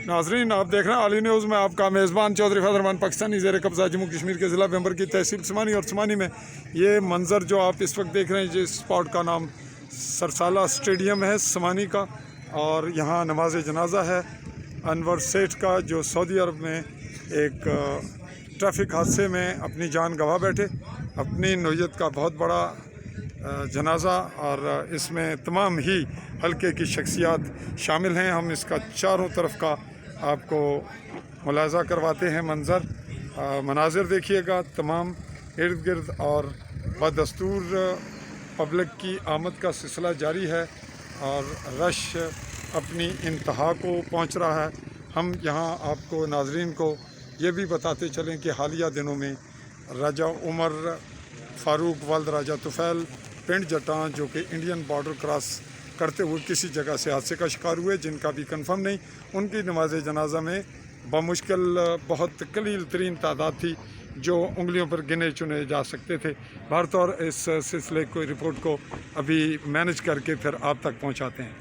नाजरीन, आप देख रहे हैं आली न्यूज़ में आपका मेज़बान चौधरी फैज़ल रहमान पाकिस्तानी ज़ेर कब्ज़ा जम्मू कश्मीर के ज़िला मेंबर की तहसील समानी और समानी में ये मंज़र जो आप इस वक्त देख रहे हैं, जिस स्पॉट का नाम सरसाला स्टेडियम है समानी का, और यहाँ नमाज जनाजा है अनवर सेठ का, जो सऊदी अरब में एक ट्रैफिक हादसे में अपनी जान गंवा बैठे। अपनी नौयत का बहुत बड़ा जनाजा, और इसमें तमाम ही हल्के की शख्सियात शामिल हैं। हम इसका चारों तरफ का आपको मुलाजा करवाते हैं मनाजिर देखिएगा। तमाम इर्द गिर्द और बदस्तूर पब्लिक की आमद का सिलसिला जारी है और रश अपनी इंतहा को पहुंच रहा है। हम यहाँ आपको नाजरीन को ये भी बताते चलें कि हालिया दिनों में राजा उमर फ़ारूक वल्द राजा तुफ़ैल पिंड जटां, जो कि इंडियन बॉर्डर क्रॉस करते हुए किसी जगह से हादसे का शिकार हुए, जिनका भी कंफर्म नहीं, उनकी नमाज जनाजा में बमुश्किल बहुत कलील तरीन तादाद थी, जो उंगलियों पर गिने चुने जा सकते थे। बहरतौर इस सिलसिले को रिपोर्ट को अभी मैनेज करके फिर आप तक पहुँचाते हैं।